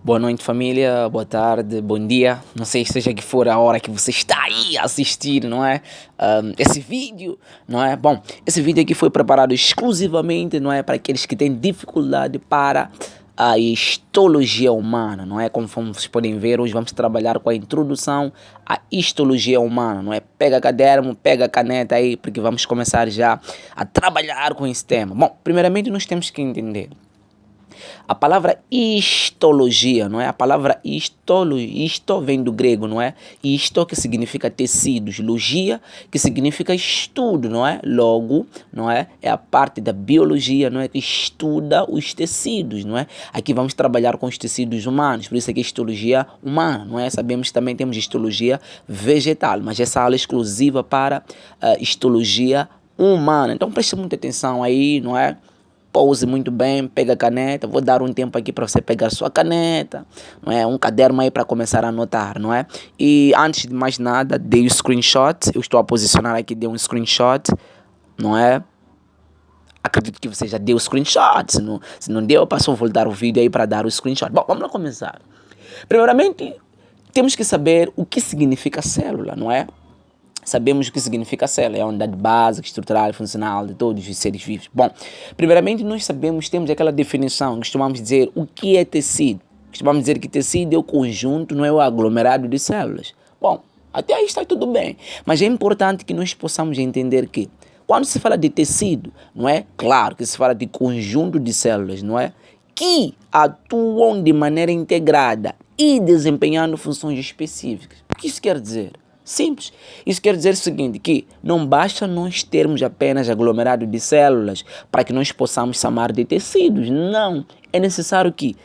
Boa noite, família, boa tarde, bom dia. Não sei seja que for a hora que você está aí a assistir, não é? Esse vídeo, não é? Bom, esse vídeo aqui foi preparado exclusivamente, não é? Para aqueles que têm dificuldade para a histologia humana, não é? Como vocês podem ver, hoje vamos trabalhar com a introdução à histologia humana, não é? Pega caderno, pega caneta aí, porque vamos começar já a trabalhar com esse tema. Bom, primeiramente nós temos que entender a palavra histologia, não é? A palavra histo vem do grego, não é? Histo que significa tecidos, logia que significa estudo, não é? Logo, não é? É a parte da biologia, não é? Que estuda os tecidos, não é? Aqui vamos trabalhar com os tecidos humanos, por isso aqui é histologia humana, não é? Sabemos que também temos histologia vegetal, mas essa aula é exclusiva para histologia humana. Então preste muita atenção aí, não é? Pouse muito bem, pega a caneta, vou dar um tempo aqui para você pegar sua caneta, não é? Um caderno aí para começar a anotar, não é? E antes de mais nada, dei o screenshot, eu estou a posicionar aqui, dei um screenshot, não é? Acredito que você já deu o screenshot, se não deu, passou a voltar o vídeo aí para dar o screenshot. Bom, vamos lá começar. Primeiramente, temos que saber o que significa célula, não é? Sabemos o que significa célula, é a unidade básica, estrutural e funcional de todos os seres vivos. Bom, primeiramente nós sabemos, temos aquela definição, costumamos dizer o que é tecido. Costumamos dizer que tecido é o conjunto, não é o aglomerado de células. Bom, até aí está tudo bem, mas é importante que nós possamos entender que quando se fala de tecido, não é? Claro que se fala de conjunto de células, não é? Que atuam de maneira integrada e desempenhando funções específicas. O que isso quer dizer? Simples. Isso quer dizer o seguinte, que não basta nós termos apenas aglomerado de células para que nós possamos chamar de tecidos. Não. É necessário que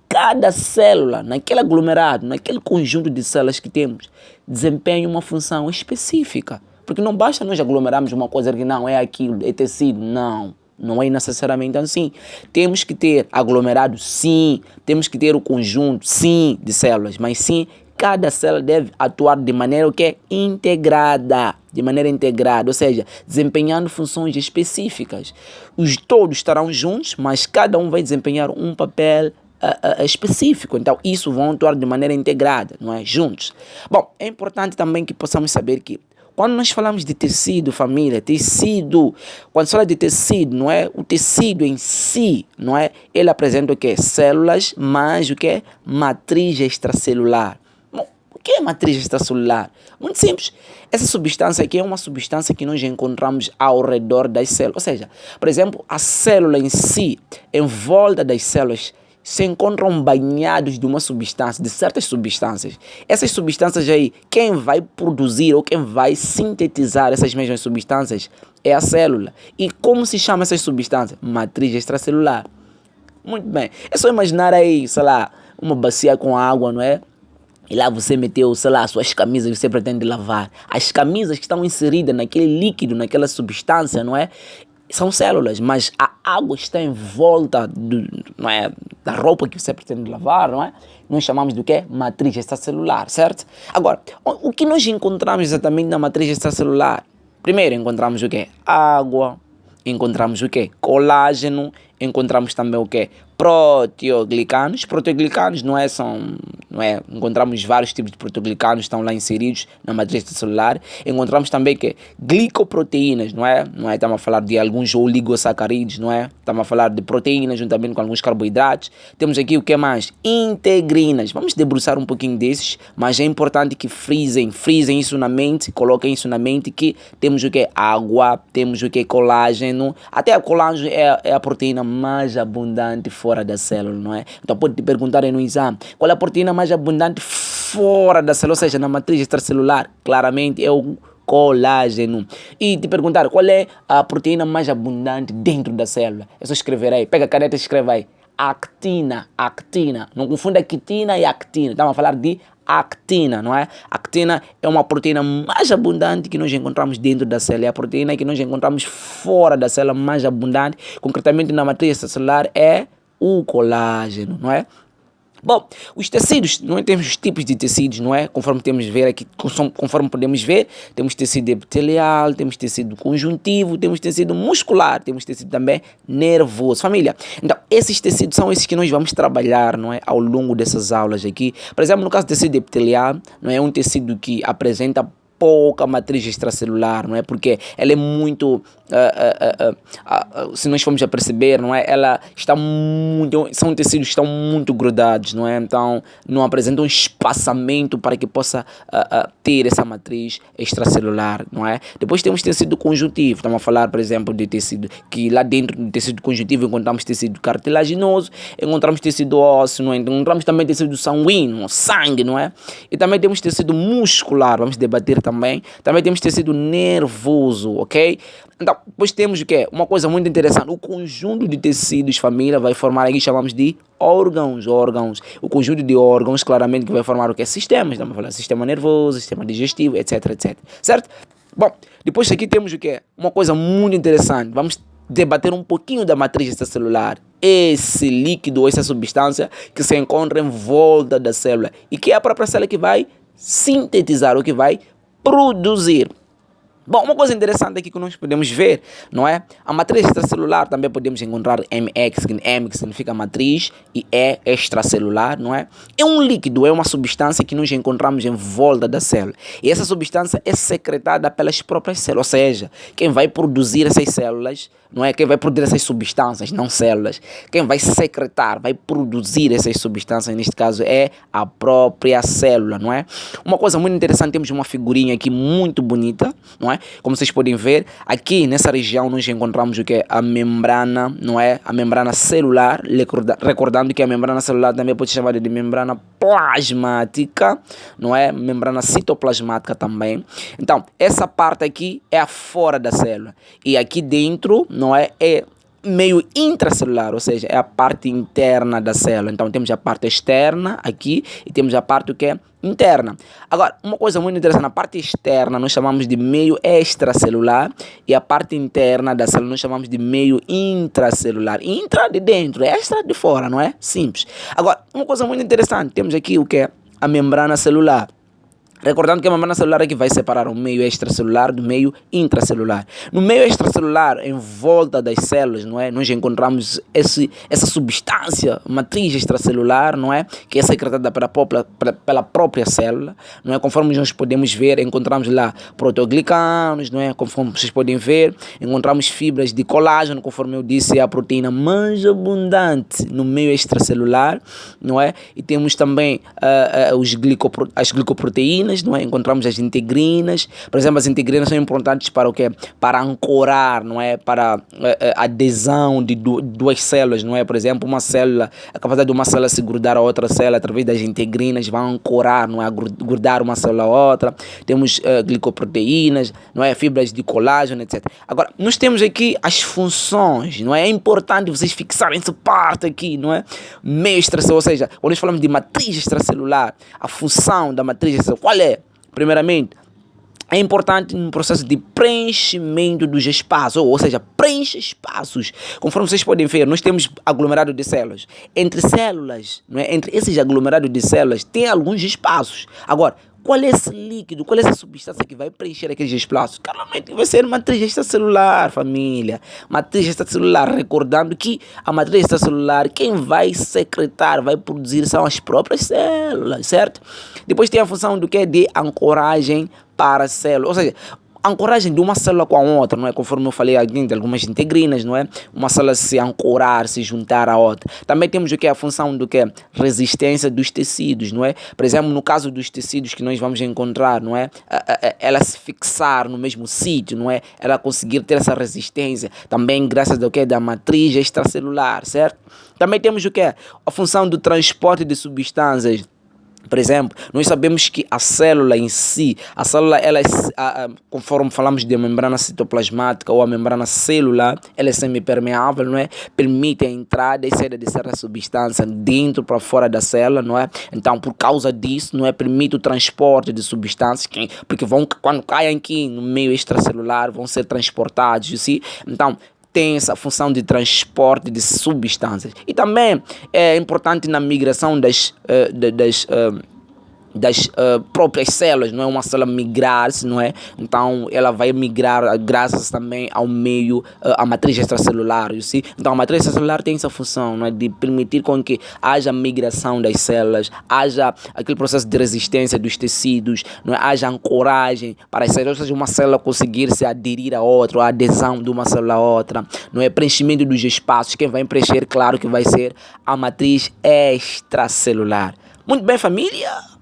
cada célula, naquele aglomerado, naquele conjunto de células que temos, desempenhe uma função específica. Porque não basta nós aglomerarmos uma coisa que não é aquilo, é tecido. Não. Não é necessariamente assim. Temos que ter aglomerado, sim. Temos que ter o conjunto, sim, de células. Mas sim, cada célula deve atuar de maneira integrada, ou seja, desempenhando funções específicas. Os todos estarão juntos, mas cada um vai desempenhar um papel específico. Então, isso vão atuar de maneira integrada, não é? Juntos. Bom, é importante também que possamos saber que quando nós falamos de tecido, família, tecido, quando se fala de tecido, não é? O tecido em si, não é? Ele apresenta o quê? Células, mais o quê? Matriz extracelular. O que é matriz extracelular? Muito simples. Essa substância aqui é uma substância que nós encontramos ao redor das células. Ou seja, por exemplo, a célula em si, em volta das células, se encontram banhados de uma substância, de certas substâncias. Essas substâncias aí, quem vai produzir ou quem vai sintetizar essas mesmas substâncias é a célula. E como se chama essas substâncias? Matriz extracelular. Muito bem. É só imaginar aí, sei lá, uma bacia com água, não é? E lá você meteu, sei lá, suas camisas que você pretende lavar. As camisas que estão inseridas naquele líquido, naquela substância, não é? São células, mas a água está em volta não é, da roupa que você pretende lavar, não é? Nós chamamos do quê? Matriz extracelular, certo? Agora, o que nós encontramos exatamente na matriz extracelular? Primeiro, encontramos o quê? Água, encontramos o quê? Colágeno, encontramos também o quê? Proteoglicanos. Proteoglicanos não é? Encontramos vários tipos de proteoglicanos que estão lá inseridos na matriz celular. Encontramos também que glicoproteínas, não é? Estamos a falar de alguns oligosacarídeos, não é? Estamos a falar de proteínas juntamente com alguns carboidratos. Temos aqui o que mais? Integrinas. Vamos debruçar um pouquinho desses, mas é importante que frisem isso na mente, coloquem isso na mente que temos o que? Água, temos o que? Colágeno. Até a colágeno é a proteína mais abundante fora da célula, não é? Então pode te perguntar aí no exame, qual é a proteína mais abundante fora da célula, ou seja, na matriz extracelular? Claramente é o colágeno. E te perguntar qual é a proteína mais abundante dentro da célula? É só escrever aí, pega a caneta e escreve aí. Actina. Não confunda quitina e actina. Estamos a falar de actina, não é? Actina é uma proteína mais abundante que nós encontramos dentro da célula. É a proteína que nós encontramos fora da célula mais abundante, concretamente na matriz celular, é o colágeno, não é? Bom, os tecidos, não é? Temos os tipos de tecidos, não é? Conforme temos ver aqui, conforme podemos ver, temos tecido epitelial, temos tecido conjuntivo, temos tecido muscular, temos tecido também nervoso. Família, então esses tecidos são esses que nós vamos trabalhar, não é? Ao longo dessas aulas aqui. Por exemplo, no caso do tecido epitelial, não é? Um tecido que apresenta pouca matriz extracelular, não é? Porque ela é muito, se nós formos a perceber, não é? Ela está muito, são tecidos que estão muito grudados, não é? Então não apresentam espaçamento para que possa ter essa matriz extracelular, não é? Depois temos tecido conjuntivo, estamos a falar, por exemplo, de tecido que lá dentro do tecido conjuntivo encontramos tecido cartilaginoso, encontramos tecido ósseo, não é? Encontramos também tecido sanguíneo, sangue, não é? E também temos tecido muscular, vamos debater também temos tecido nervoso, ok? Então, depois temos o quê? Uma coisa muito interessante, o conjunto de tecidos, família, vai formar aqui, chamamos de órgãos. O conjunto de órgãos, claramente, que vai formar o quê? Sistemas, estamos a falar sistema nervoso, sistema digestivo, etc, certo? Bom, depois aqui temos o quê? Uma coisa muito interessante, vamos debater um pouquinho da matriz extracelular, esse líquido, essa substância que se encontra em volta da célula e que é a própria célula que vai sintetizar, o que vai produzir. Bom, uma coisa interessante aqui que nós podemos ver, não é? A matriz extracelular também podemos encontrar MX, M que significa matriz e E extracelular, não é? É um líquido, é uma substância que nós encontramos em volta da célula. E essa substância é secretada pelas próprias células, ou seja, quem vai produzir essas células, não é? Quem vai produzir essas substâncias, não células, quem vai secretar, vai produzir essas substâncias, neste caso é a própria célula, não é? Uma coisa muito interessante, temos uma figurinha aqui muito bonita, não é? Como vocês podem ver, aqui nessa região nós encontramos o que é a membrana, não é? A membrana celular, recordando que a membrana celular também pode ser chamada de membrana plasmática, não é? Membrana citoplasmática também. Então, essa parte aqui é a fora da célula e aqui dentro, não é? É meio intracelular, ou seja, é a parte interna da célula. Então temos a parte externa aqui e temos a parte que é interna. Agora, uma coisa muito interessante, a parte externa nós chamamos de meio extracelular e a parte interna da célula nós chamamos de meio intracelular. Intra de dentro, extra de fora, não é? Simples. Agora, uma coisa muito interessante, temos aqui o que é a membrana celular. Recordando que a membrana celular é que vai separar o meio extracelular do meio intracelular. No meio extracelular, em volta das células, não é? Nós encontramos essa substância, matriz extracelular, não é? Que é secretada pela própria célula, não é? Conforme nós podemos ver, encontramos lá proteoglicanos, não é? Conforme vocês podem ver, encontramos fibras de colágeno, conforme eu disse, é a proteína mais abundante no meio extracelular, não é? E temos também as glicoproteínas, não é? Encontramos as integrinas. Por exemplo, as integrinas são importantes para o quê? Para ancorar, não é? Para a adesão de duas células, não é? Por exemplo, uma célula, a capacidade de uma célula se grudar a outra célula através das integrinas vai ancorar, não é? Grudar uma célula a outra. Temos glicoproteínas, não é? Fibras de colágeno, etc. Agora, nós temos aqui as funções, não é? É importante vocês fixarem essa parte aqui, não é? Meio extracelular, ou seja, quando nós falamos de matriz extracelular, a função da matriz extracelular, qual é? Primeiramente, é importante no processo de preenchimento dos espaços, ou seja, preenche espaços. Conforme vocês podem ver, nós temos aglomerado de células. Entre células, não é? Entre esses aglomerados de células, tem alguns espaços. Agora, qual é esse líquido, qual é essa substância que vai preencher aqueles espaços? Claramente vai ser matriz extracelular, família. Matriz extracelular, recordando que a matriz extracelular, quem vai secretar, vai produzir são as próprias células, certo? Depois tem a função do que? De ancoragem para a célula, ou seja, ancoragem de uma célula com a outra, não é? Conforme eu falei aqui de algumas integrinas, não é? Uma célula se ancorar, se juntar a outra. Também temos o que? A função do que? Resistência dos tecidos, não é? Por exemplo, no caso dos tecidos que nós vamos encontrar, não é? Ela se fixar no mesmo sítio, não é? Ela conseguir ter essa resistência, também graças ao que? Da matriz extracelular, certo? Também temos o que? A função do transporte de substâncias. Por exemplo, nós sabemos que a célula em si, a célula, ela, conforme falamos de membrana citoplasmática ou a membrana celular, ela é semipermeável, não é? Permite a entrada e saída de certa substância dentro para fora da célula, não é? Então, por causa disso, não é? Permite o transporte de substâncias, porque quando caem aqui no meio extracelular, vão ser transportados, assim. Então, tem essa função de transporte de substâncias. E também é importante na migração das próprias células, não é? Uma célula migrar-se, não é? Então ela vai migrar graças também ao meio, à matriz extracelular, you see? Então a matriz extracelular tem essa função, não é? De permitir com que haja migração das células, haja aquele processo de resistência dos tecidos, não é? Haja ancoragem para as células, ou seja, uma célula conseguir se aderir a outra, a adesão de uma célula a outra, não é? Preenchimento dos espaços, quem vai preencher, claro que vai ser a matriz extracelular. Muito bem, família?